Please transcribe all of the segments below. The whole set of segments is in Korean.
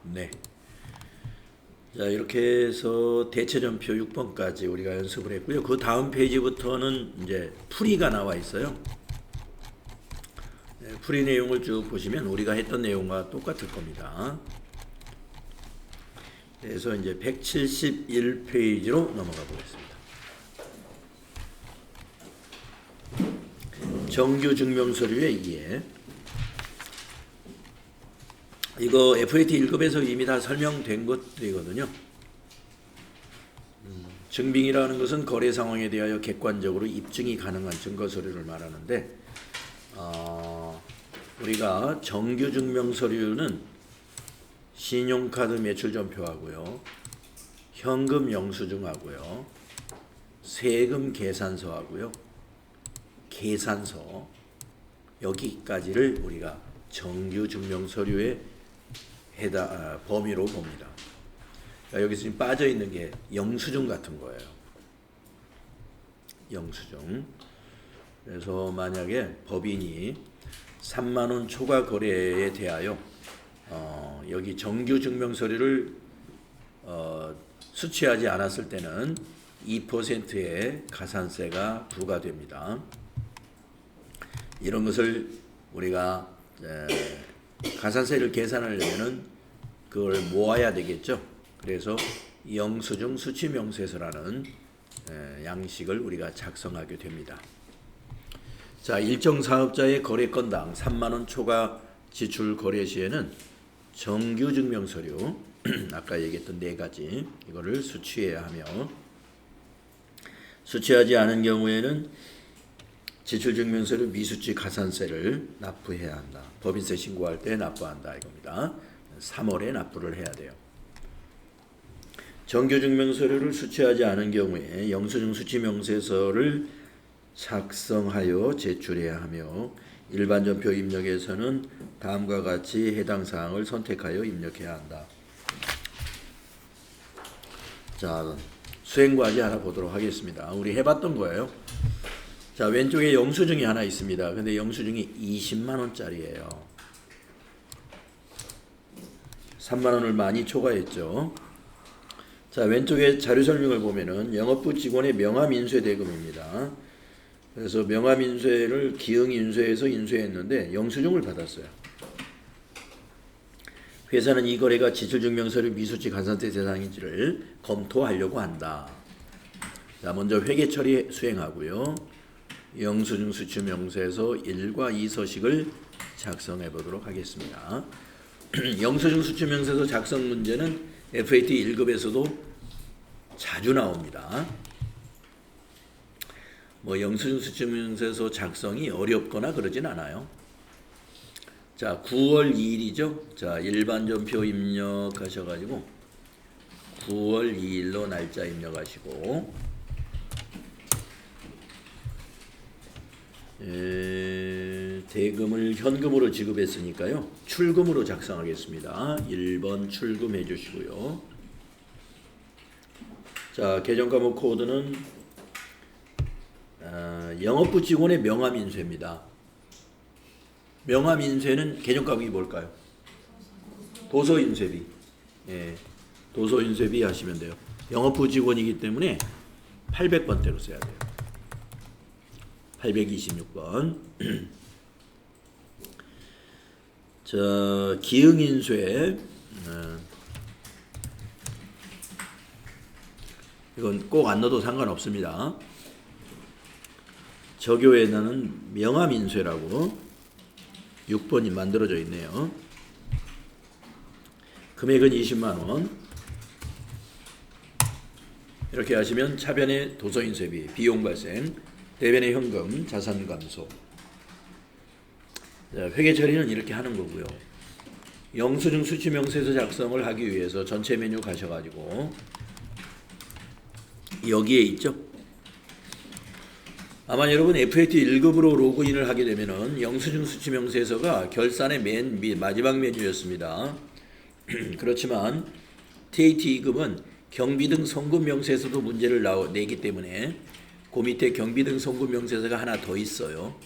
네. 자, 이렇게 해서 대체전표 6번까지 우리가 연습을 했고요. 그 다음 페이지부터는 이제 풀이가 나와 있어요. 네, 풀이 내용을 쭉 보시면 우리가 했던 내용과 똑같을 겁니다. 그래서 이제 171페이지로 넘어가 보겠습니다. 정규 증명서류의 이해. 이거 FAT 1급에서 이미 다 설명된 것들이거든요. 증빙이라는 것은 거래 상황에 대하여 객관적으로 입증이 가능한 증거 서류를 말하는데, 우리가 정규 증명 서류는 신용카드 매출전표하고요, 현금 영수증하고요, 세금 계산서하고요, 계산서, 여기까지를 우리가 정규 증명 서류의 범위로 봅니다. 그러니까 여기서 지금 빠져 있는 게 영수증 같은 거예요. 영수증. 그래서 만약에 법인이 3만 원 초과 거래에 대하여 여기 정규 증명 서류를 수취하지 않았을 때는 2%의 가산세가 부과됩니다. 이런 것을 우리가 가산세를 계산하려면은 그걸 모아야 되겠죠. 그래서 영수증 수취명세서라는 양식을 우리가 작성하게 됩니다. 자, 일정 사업자의 거래건당 3만 원 초과 지출 거래 시에는 정규 증명 서류 아까 얘기했던 네 가지 이거를 수취해야 하며, 수취하지 않은 경우에는 지출증명서류 미수치 가산세를 납부해야 한다. 법인세 신고할 때 납부한다 이겁니다. 3월에 납부를 해야 돼요. 정규증명서류를 수취하지 않은 경우에 영수증 수취명세서를 작성하여 제출해야 하며, 일반전표 입력에서는 다음과 같이 해당 사항을 선택하여 입력해야 한다. 자, 수행과제 하나 보도록 하겠습니다. 우리 해봤던 거예요. 자, 왼쪽에 영수증이 하나 있습니다. 근데 영수증이 20만 원짜리예요. 3만 원을 많이 초과했죠. 자, 왼쪽에 자료 설명을 보면은 영업부 직원의 명함인쇄 대금입니다. 그래서 명함인쇄를 기흥인쇄에서 인쇄했는데 영수증을 받았어요. 회사는 이 거래가 지출증명서류 미수치 가산세 대상인지를 검토하려고 한다. 자, 먼저 회계 처리 수행하고요. 영수증 수취명세서 1과 2 서식을 작성해 보도록 하겠습니다. 영수증 수취명세서 작성 문제는 FAT 1급에서도 자주 나옵니다. 뭐 영수증 수취명세서 작성이 어렵거나 그러진 않아요. 자, 9월 2일이죠. 자, 일반전표 입력하셔가지고 9월 2일로 날짜 입력하시고, 대금을 현금으로 지급했으니까요. 출금으로 작성하겠습니다. 1번 출금해 주시고요. 자, 계정과목 코드는 영업부 직원의 명함인쇄입니다. 명함인쇄는 계정과목이 뭘까요? 도서인쇄비. 예, 도서인쇄비 하시면 돼요. 영업부 직원이기 때문에 800번대로 써야 돼요. 826번. 자, 기흥인쇄. 이건 꼭 안 넣어도 상관없습니다. 저교에는 명함인쇄라고 6번이 만들어져 있네요. 금액은 20만 원. 이렇게 하시면 차변의 도서인쇄비, 비용 발생, 대변의 현금, 자산 감소. 자, 회계 처리는 이렇게 하는 거고요. 영수증 수취명세서 작성을 하기 위해서 전체 메뉴 가셔가지고 여기에 있죠. 아마 여러분 FAT 1급으로 로그인을 하게 되면은 영수증 수취명세서가 결산의 맨 마지막 메뉴였습니다. 그렇지만 TAT 2급은 경비 등 송금 명세서도 문제를 내기 때문에 그 밑에 경비 등 송금 명세서가 하나 더 있어요.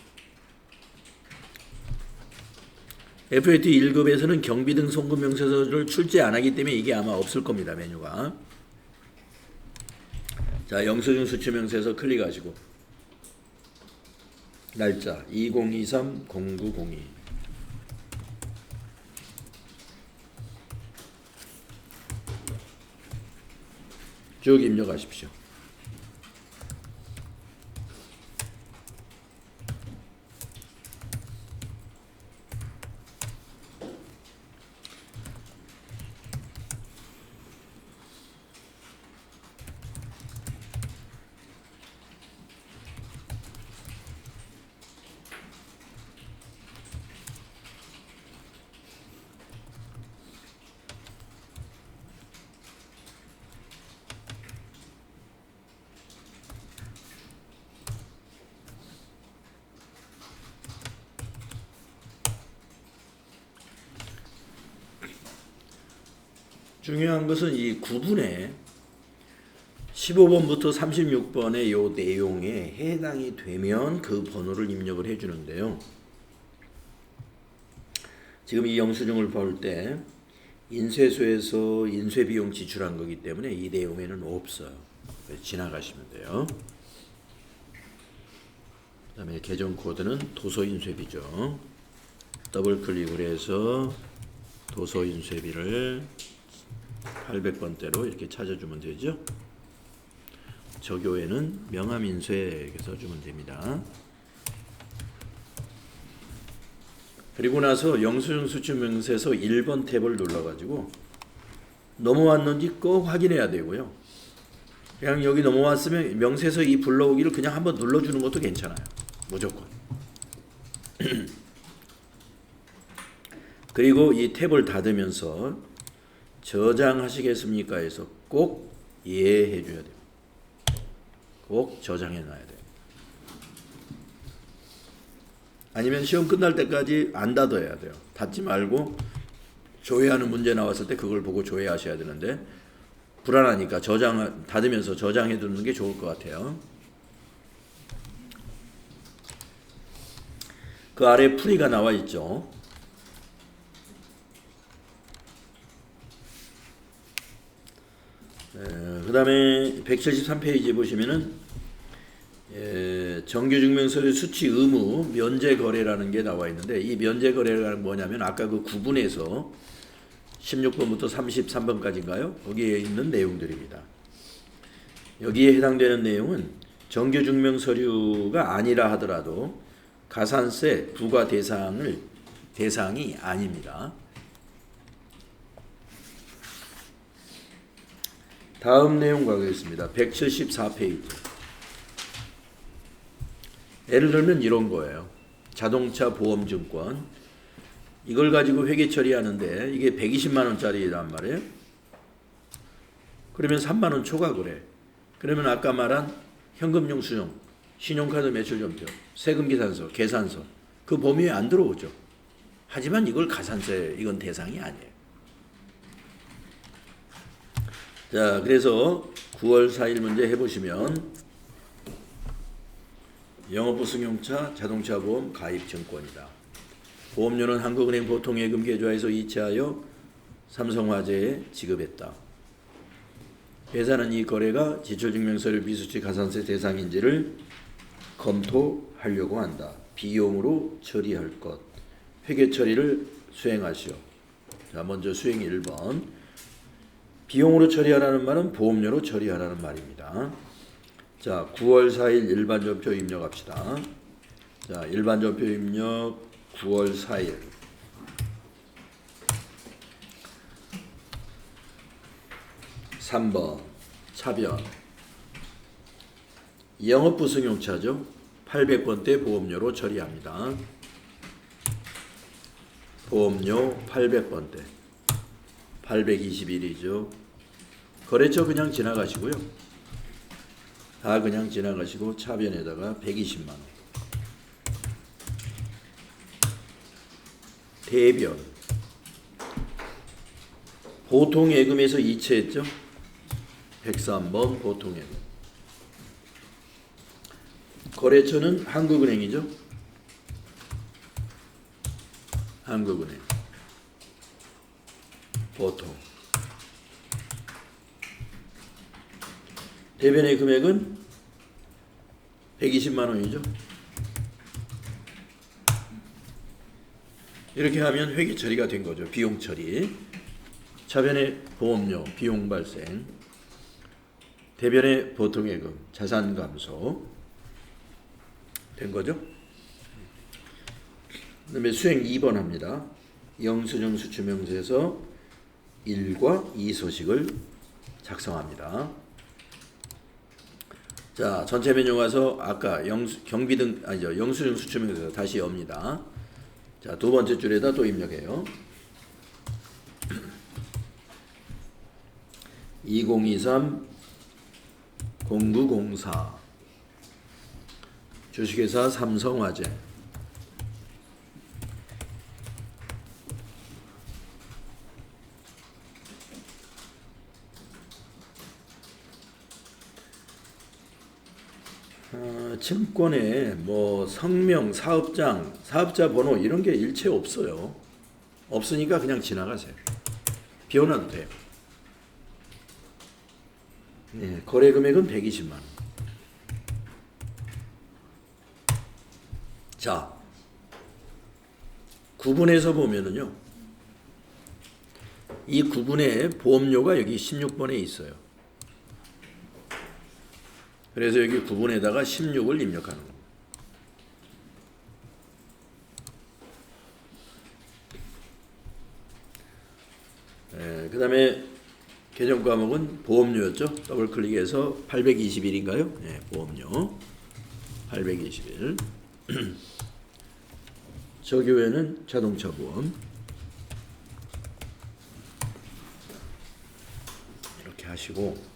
FAT 1급에서는 경비 등 송금 명세서를 출제 안 하기 때문에 이게 아마 없을 겁니다. 메뉴가. 자, 영수증 수취 명세서 클릭하시고 날짜 2023-0902 쭉 입력하십시오. 중요한 것은 이 9분에 15번부터 36번의 요 내용에 해당이 되면 그 번호를 입력을 해주는데요. 지금 이 영수증을 볼 때 인쇄소에서 인쇄비용 지출한 거기 때문에 이 내용에는 없어요. 지나가시면 돼요. 그 다음에 계정 코드는 도서인쇄비죠. 더블 클릭을 해서 도서인쇄비를 800번대로 이렇게 찾아주면 되죠. 저교에는 명함인쇄 이렇게 써주면 됩니다. 그리고 나서 영수증 수취 명세서 1번 탭을 눌러가지고 넘어왔는지 꼭 확인해야 되고요. 그냥 여기 넘어왔으면 명세서 이 불러오기를 그냥 한번 눌러주는 것도 괜찮아요. 무조건. 그리고 이 탭을 닫으면서 저장하시겠습니까? 해서 꼭 예해 줘야 돼요. 꼭 저장해 놔야 돼요. 아니면 시험 끝날 때까지 안 닫아야 돼요. 닫지 말고 조회하는 문제 나왔을 때 그걸 보고 조회하셔야 되는데 불안하니까 닫으면서 저장해 두는 게 좋을 것 같아요. 그 아래 풀이가 나와 있죠. 그 다음에 173페이지 보시면은 정규증명서류 수취 의무 면제거래라는 게 나와 있는데 이 면제거래가 뭐냐면 아까 그 9분에서 16번부터 33번까지인가요? 거기에 있는 내용들입니다. 여기에 해당되는 내용은 정규증명서류가 아니라 하더라도 가산세 부과 대상이 아닙니다. 다음 내용 가겠습니다. 174페이지. 예를 들면 이런 거예요. 자동차 보험증권. 이걸 가지고 회계 처리하는데 이게 120만 원짜리란 말이에요. 그러면 3만 원 초과그래. 그러면 아까 말한 현금용 수령, 신용카드 매출점표, 세금계산서, 계산서 그 범위에 안 들어오죠. 하지만 이걸 가산세 이건 대상이 아니에요. 자, 그래서 9월 4일 문제 해보시면 영업부 승용차 자동차 보험 가입 증권이다. 보험료는 한국은행 보통예금 계좌에서 이체하여 삼성화재에 지급했다. 회사는 이 거래가 지출증명서류 비수치 가산세 대상인지를 검토하려고 한다. 비용으로 처리할 것. 회계 처리를 수행하시오. 자, 먼저 수행 1번. 비용으로 처리하라는 말은 보험료로 처리하라는 말입니다. 자, 9월 4일 일반전표 입력합시다. 자, 일반전표 입력 9월 4일. (3번) 차변. 영업부 승용차죠. 800번대 보험료로 처리합니다. 보험료 800번대. 821이죠. 거래처 그냥 지나가시고요. 다 그냥 지나가시고 차변에다가 120만 원. 대변. 보통예금에서 이체했죠. 103번 보통예금. 거래처는 한국은행이죠. 한국은행. 보통. 대변의 금액은 120만 원이죠. 이렇게 하면 회계 처리가 된 거죠. 비용 처리. 차변의 보험료, 비용 발생. 대변의 보통예금, 자산 감소 된 거죠. 그다음에 수행 2번 합니다. 영수증 수취명세서 1과 2 소식을 작성합니다. 자, 전체 메뉴 가서 아까 영수증 수취명세서 다시 엽니다. 자, 두 번째 줄에다 또 입력해요. 2023 0904 주식회사 삼성화재. 증권에 뭐 성명, 사업장, 사업자 번호 이런 게 일체 없어요. 없으니까 그냥 지나가세요. 비워놔도 돼요. 네, 거래 금액은 120만 원. 자, 구분해서 보면은요. 이 구분의 보험료가 여기 16번에 있어요. 그래서 여기 구분에다가 16을 입력하는 겁니다. 그 다음에 개정 과목은 보험료였죠. 더블 클릭해서 821인가요? 네, 보험료 821. 저교회는 자동차 보험. 이렇게 하시고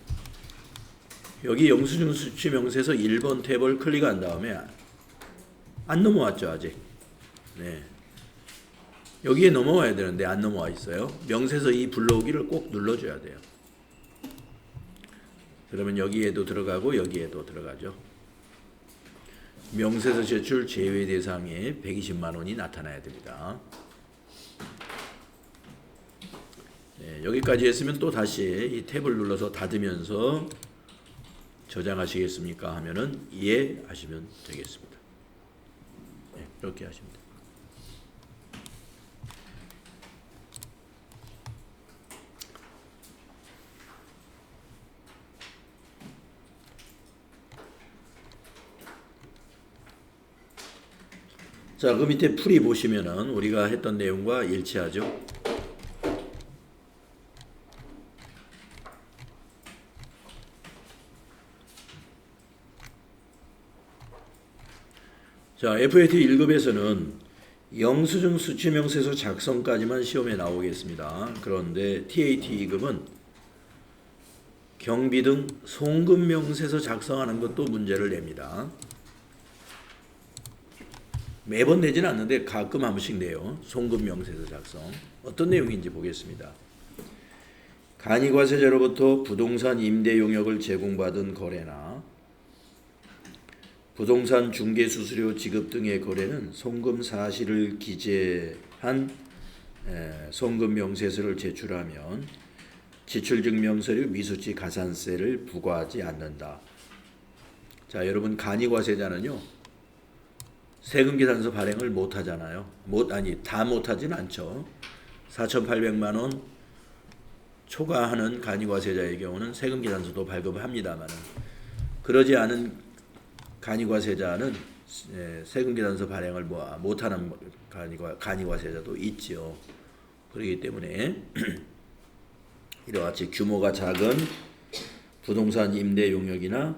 여기 영수증 수취 명세서 1번 탭을 클릭한 다음에 안 넘어왔죠 아직. 네. 여기에 넘어와야 되는데 안 넘어와 있어요. 명세서 이 불러오기를 꼭 눌러줘야 돼요. 그러면 여기에도 들어가고 여기에도 들어가죠. 명세서 제출 제외 대상에 120만 원이 나타나야 됩니다. 네, 여기까지 했으면 또 다시 이 탭을 눌러서 닫으면서 저장하시겠습니까? 하면은 이해하시면 되겠습니다. 네, 이렇게 하시면 됩니다. 자, 그 밑에 풀이 보시면은 우리가 했던 내용과 일치하죠. 자, FAT 1급에서는 영수증 수취명세서 작성까지만 시험에 나오겠습니다. 그런데 TAT 2급은 경비 등 송금명세서 작성하는 것도 문제를 냅니다. 매번 내지는 않는데 가끔 한 번씩 내요. 송금명세서 작성. 어떤 내용인지 보겠습니다. 간이과세자로부터 부동산 임대 용역을 제공받은 거래나 부동산 중개 수수료 지급 등의 거래는 송금 사실을 기재한 송금명세서를 제출하면 지출증명서류 미수치 가산세를 부과하지 않는다. 자, 여러분 간이과세자는요. 세금계산서 발행을 못하잖아요. 다 못하진 않죠. 4,800만 원 초과하는 간이과세자의 경우는 세금계산서도 발급을 합니다만 그러지 않은 간이과세자는 세금계산서 발행을 못하는 간이과세자도 있죠. 그렇기 때문에 이와 같이 규모가 작은 부동산 임대 용역이나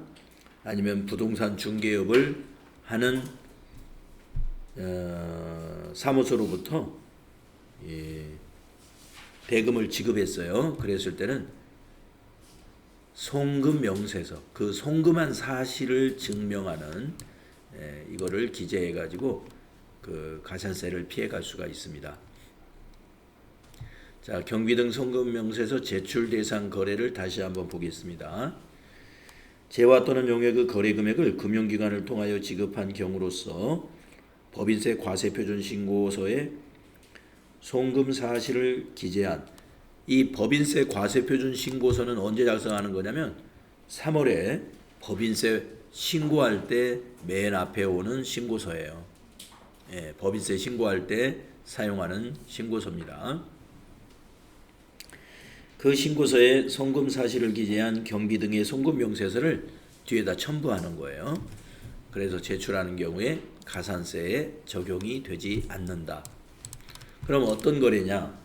아니면 부동산 중개업을 하는 사무소로부터 대금을 지급했어요. 그랬을 때는 송금 명세서, 그 송금한 사실을 증명하는 이거를 기재해 가지고 그 가산세를 피해갈 수가 있습니다. 자, 경비 등 송금 명세서 제출 대상 거래를 다시 한번 보겠습니다. 재화 또는 용역의 거래 금액을 금융기관을 통하여 지급한 경우로서 법인세 과세표준 신고서에 송금 사실을 기재한 이 법인세 과세표준 신고서는 언제 작성하는 거냐면 3월에 법인세 신고할 때 맨 앞에 오는 신고서예요. 예, 법인세 신고할 때 사용하는 신고서입니다. 그 신고서에 송금 사실을 기재한 경비 등의 송금 명세서를 뒤에다 첨부하는 거예요. 그래서 제출하는 경우에 가산세에 적용이 되지 않는다. 그럼 어떤 거래냐?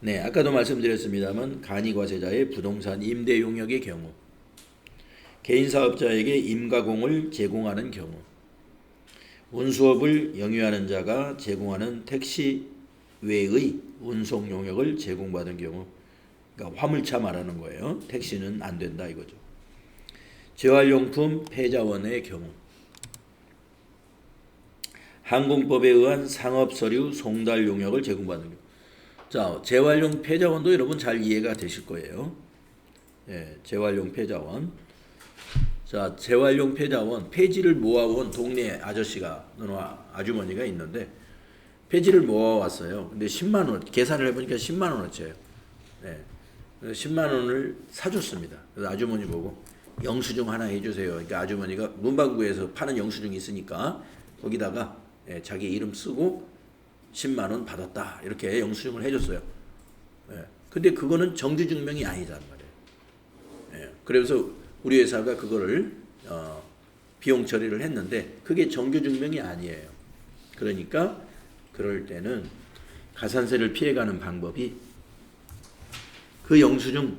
네, 아까도 말씀드렸습니다만 간이과세자의 부동산 임대 용역의 경우, 개인사업자에게 임가공을 제공하는 경우, 운수업을 영위하는 자가 제공하는 택시 외의 운송 용역을 제공받은 경우, 그러니까 화물차 말하는 거예요. 택시는 안 된다 이거죠. 재활용품 폐자원의 경우, 항공법에 의한 상업서류 송달 용역을 제공받는 경우. 자, 재활용 폐자원도 여러분 잘 이해가 되실 거예요. 예, 재활용 폐자원. 자, 재활용 폐자원, 폐지를 모아온 동네 아저씨가, 아주머니가 있는데 폐지를 모아왔어요. 근데 10만 원, 계산을 해보니까 10만 원어치예요. 네. 10만 원을 사줬습니다. 그래서 아주머니 보고 영수증 하나 해주세요. 그러니까 아주머니가 문방구에서 파는 영수증이 있으니까 거기다가 자기 이름 쓰고 10만 원 받았다 이렇게 영수증을 해줬어요. 근데 그거는 정규증명이 아니단 말이에요. 그래서 우리 회사가 그거를 비용 처리를 했는데 그게 정규증명이 아니에요. 그러니까 그럴 때는 가산세를 피해가는 방법이 그 영수증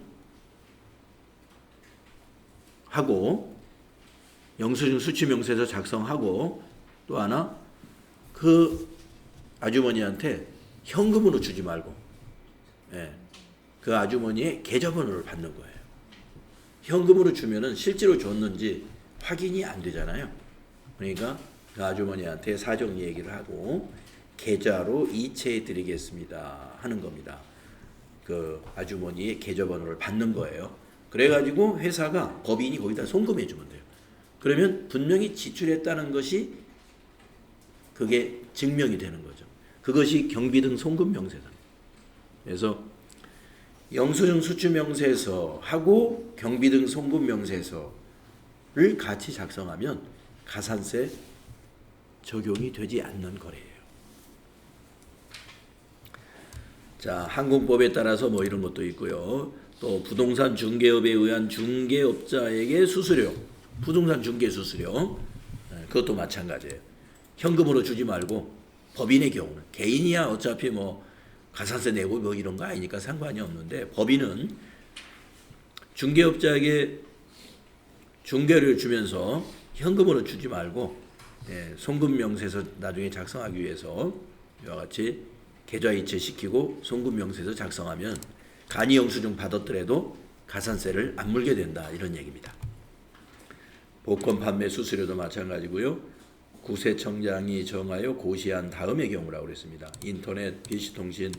하고 영수증 수취명세서 작성하고 또 하나 그 아주머니한테 현금으로 주지 말고 그 아주머니의 계좌번호를 받는 거예요. 현금으로 주면은 실제로 줬는지 확인이 안 되잖아요. 그러니까 그 아주머니한테 사정 얘기를 하고 계좌로 이체해 드리겠습니다 하는 겁니다. 그 아주머니의 계좌번호를 받는 거예요. 그래가지고 회사가 법인이 거기다 송금해 주면 돼요. 그러면 분명히 지출했다는 것이 그게 증명이 되는 거죠. 그것이 경비등 송금 명세서. 그래서 영수증 수취 명세서하고 경비등 송금 명세서를 같이 작성하면 가산세 적용이 되지 않는 거래예요. 자, 항공법에 따라서 뭐 이런 것도 있고요. 또 부동산 중개업에 의한 중개업자에게 수수료, 부동산 중개 수수료, 그것도 마찬가지예요. 현금으로 주지 말고 법인의 경우는, 개인이야 어차피 뭐 가산세 내고 뭐 이런 거 아니니까 상관이 없는데 법인은 중개업자에게 중개료를 주면서 현금으로 주지 말고 송금 명세서 나중에 작성하기 위해서 이와 같이 계좌이체 시키고 송금 명세서 작성하면 간이 영수증 받았더라도 가산세를 안 물게 된다 이런 얘기입니다. 복권 판매 수수료도 마찬가지고요. 구세청장이 정하여 고시한 다음의 경우라고 그랬습니다. 인터넷, PC통신,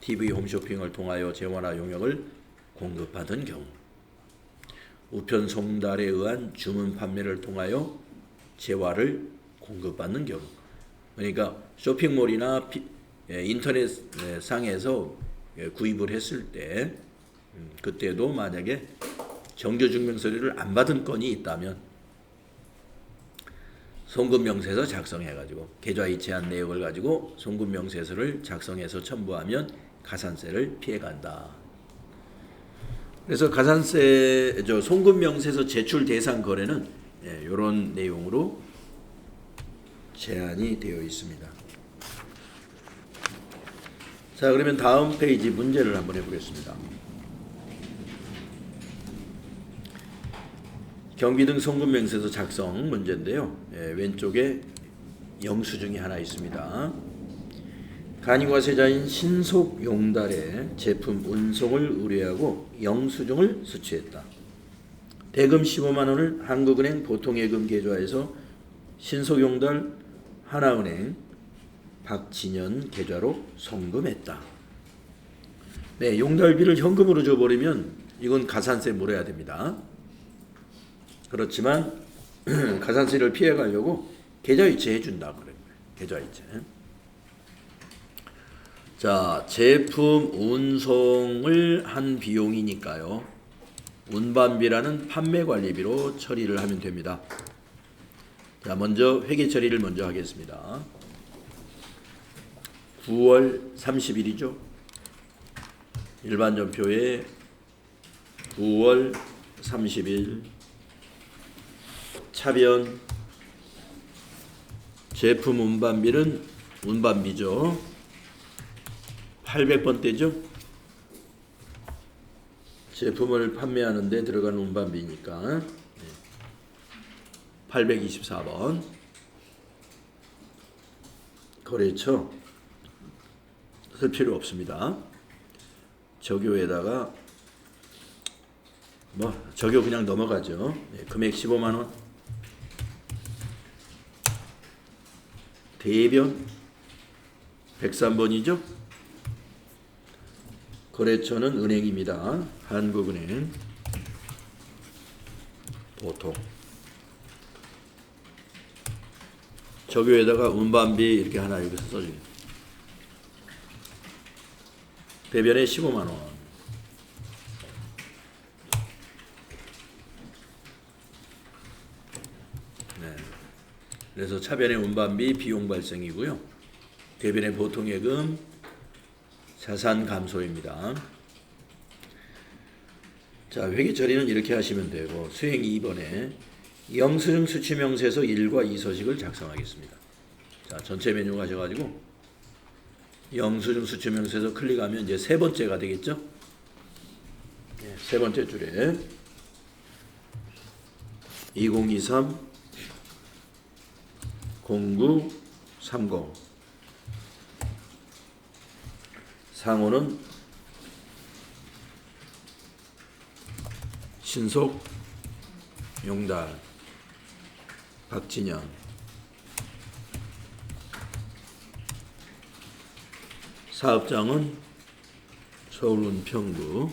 TV 홈쇼핑을 통하여 재화나 용역을 공급받은 경우, 우편 송달에 의한 주문 판매를 통하여 재화를 공급받는 경우, 그러니까 쇼핑몰이나 인터넷 상에서 구입을 했을 때 그때도 만약에 정규증명서류를 안 받은 건이 있다면 송금명세서 작성해가지고 계좌이체한 내역을 가지고 송금명세서를 작성해서 첨부하면 가산세를 피해간다. 그래서 가산세 송금명세서 제출 대상 거래는 이런 내용으로 제한이 되어 있습니다. 자, 그러면 다음 페이지 문제를 한번 해보겠습니다. 경비등 송금명세서 작성 문제인데요. 왼쪽에 영수증이 하나 있습니다. 간이과세자인 신속용달에 제품 운송을 의뢰하고 영수증을 수취했다. 대금 15만 원을 한국은행 보통예금 계좌에서 신속용달 하나은행 박진현 계좌로 송금했다. 네, 용달비를 현금으로 줘버리면 이건 가산세 물어야 됩니다. 그렇지만 가산세를 피해가려고 계좌이체 해준다 그래요. 계좌이체. 자, 제품 운송을 한 비용이니까요. 운반비라는 판매관리비로 처리를 하면 됩니다. 자, 먼저 회계 처리를 먼저 하겠습니다. 9월 30일이죠. 일반 전표에 9월 30일 차변 제품 운반비는 운반비죠. 800번대죠. 제품을 판매하는 데 들어가는 운반비니까 824번 거래처 쓸 필요 없습니다. 적요에다가 적요 그냥 넘어가죠. 금액 15만원. 대변 103번이죠. 거래처는 은행입니다. 한국은행. 보통 적요에다가 운반비 이렇게 하나 여기서 써줍니다. 대변에 15만원. 네. 그래서 차변의 운반비 비용 발생이고요. 대변의 보통예금 자산 감소입니다. 자, 회계 처리는 이렇게 하시면 되고, 수행 2번에 영수증 수취명세서 1과 2 서식을 작성하겠습니다. 자, 전체 메뉴 가셔가지고 영수증 수취명세서 클릭하면 이제 세 번째가 되겠죠? 네, 세 번째 줄에 2023 0930 상호는 신속 용달 박진영. 사업장은 서울 은평구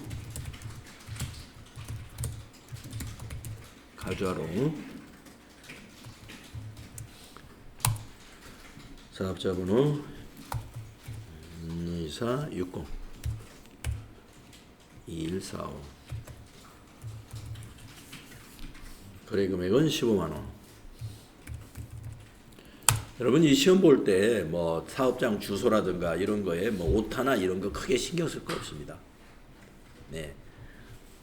가좌로. 사업자 번호 2460 2145. 거래 금액은 15만원. 여러분 이 시험 볼 때 뭐 사업장 주소라든가 이런 거에 뭐 오타나 이런 거 크게 신경 쓸 거 없습니다. 네.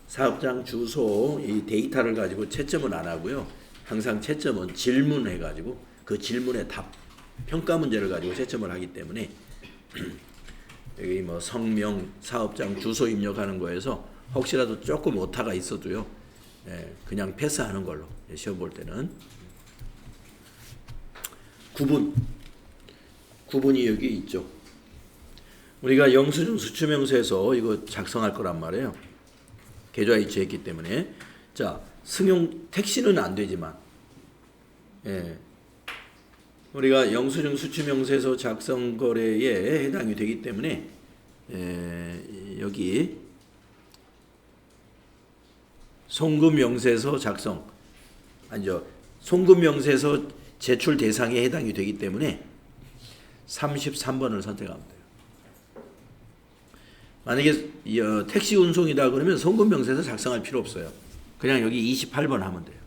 사업장 주소 이 데이터를 가지고 채점은 안 하고요. 항상 채점은 질문해 가지고 그 질문에 답 평가 문제를 가지고 채점을 하기 때문에 여기 뭐 성명, 사업장 주소 입력하는 거에서 혹시라도 조금 오타가 있어도요. 예, 그냥 패스하는 걸로 시험 볼 때는. 구분이 여기 있죠. 우리가 영수증 수취명세서 이거 작성할 거란 말이에요. 계좌 이체했기 때문에. 자, 승용 택시는 안 되지만, 예, 우리가 영수증 수취명세서 작성 거래에 해당이 되기 때문에 여기 송금명세서 작성 아니죠. 송금명세서 제출 대상에 해당이 되기 때문에 33번을 선택하면 돼요. 만약에 택시 운송이다 그러면 송금명세서 작성할 필요 없어요. 그냥 여기 28번 하면 돼요.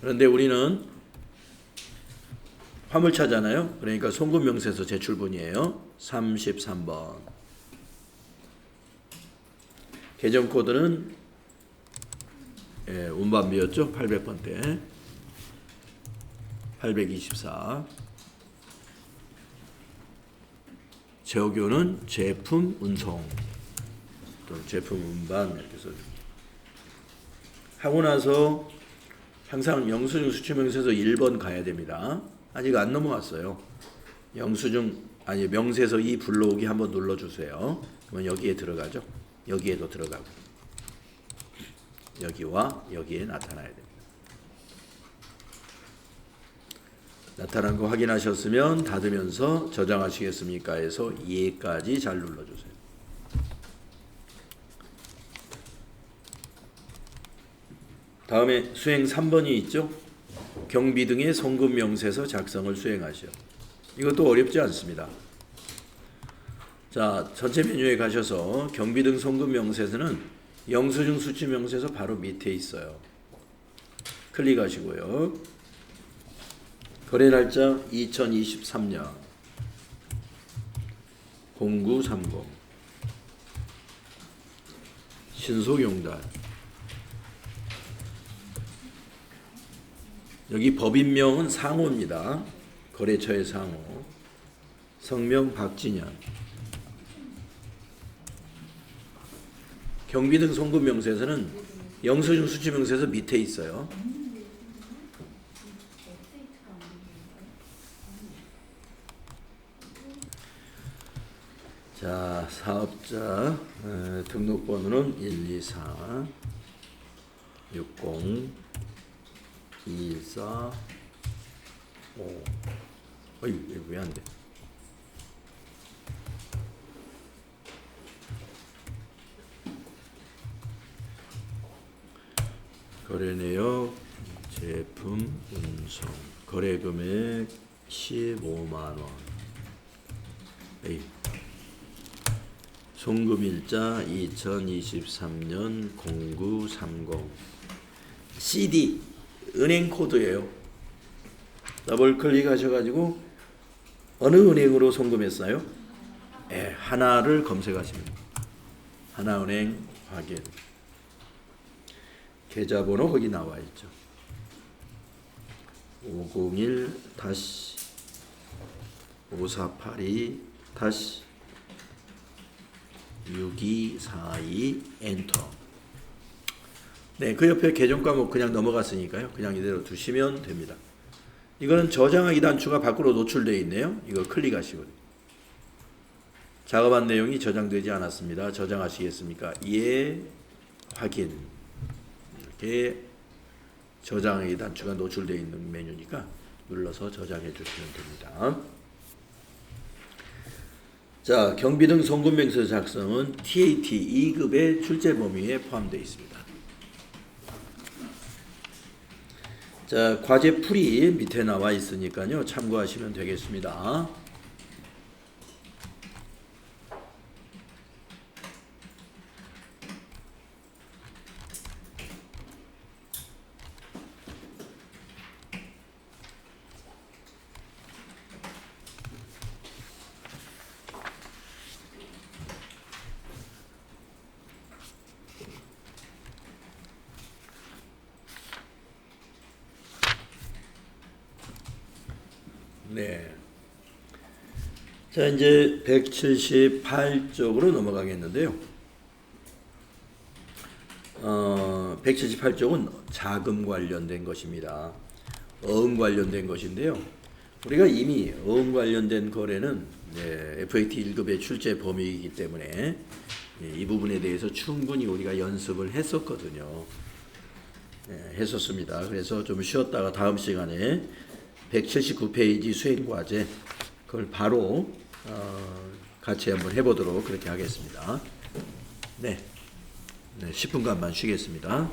그런데 우리는 화물차잖아요. 그러니까 송금명세서 제출분이에요. 33번. 계정코드는 운반비였죠. 800번대. 824. 재호교는 제품 운송 또는 제품 운반 이렇게 써줍니다. 하고 나서 항상 영수증 수취명세서 1번 가야 됩니다. 아직 안 넘어왔어요. 명세서 이 불러오기 한번 눌러주세요. 그러면 여기에 들어가죠. 여기에도 들어가고 여기와 여기에 나타나야 됩니다. 나타난 거 확인하셨으면 닫으면서 저장하시겠습니까 해서 예까지 잘 눌러주세요. 다음에 수행 3번이 있죠. 경비 등의 송금 명세서 작성을 수행하시오. 이것도 어렵지 않습니다. 자, 전체 메뉴에 가셔서 경비등 송금 명세서는 영수증 수취 명세서 바로 밑에 있어요. 클릭하시고요. 거래 날짜 2023년 0930 신속용달. 여기 법인명은 상호입니다. 거래처의 상호. 성명 박진현. 경비등 송금 명세서는 영수증 수취 명세서 밑에 있어요. 자, 사업자 등록번호는 124 60 214 5. 어이, 왜 안 돼? 거래 내역, 제품, 운송, 거래 금액 15만 원. 에이. 송금일자 2023년 0930. CD 은행 코드예요. 더블 클릭하셔가지고 어느 은행으로 송금했어요? 하나를 검색하시면 하나은행 확인. 계좌번호 거기 나와 있죠. 501-5482-6242 엔터. 네, 그 옆에 계정 과목 그냥 넘어갔으니까요. 그냥 이대로 두시면 됩니다. 이거는 저장하기 단추가 밖으로 노출되어 있네요. 이거 클릭하시고 작업한 내용이 저장되지 않았습니다. 저장하시겠습니까? 예, 확인. 이렇게 저장하기 단추가 노출되어 있는 메뉴니까 눌러서 저장해 주시면 됩니다. 자, 경비등 송금 명세서 작성은 TAT 2급의 출제 범위에 포함되어 있습니다. 자, 과제 풀이 밑에 나와 있으니까요. 참고하시면 되겠습니다. 네. 자, 이제 178쪽으로 넘어가겠는데요. 178쪽은 자금 관련된 것입니다. 어음 관련된 것인데요. 우리가 이미 어음 관련된 거래는 FAT 1급의 출제 범위이기 때문에 이 부분에 대해서 충분히 우리가 연습을 했었거든요. 했었습니다. 그래서 좀 쉬었다가 다음 시간에 179페이지 수행과제 그걸 바로 같이 한번 해보도록 그렇게 하겠습니다. 네, 10분간만 쉬겠습니다.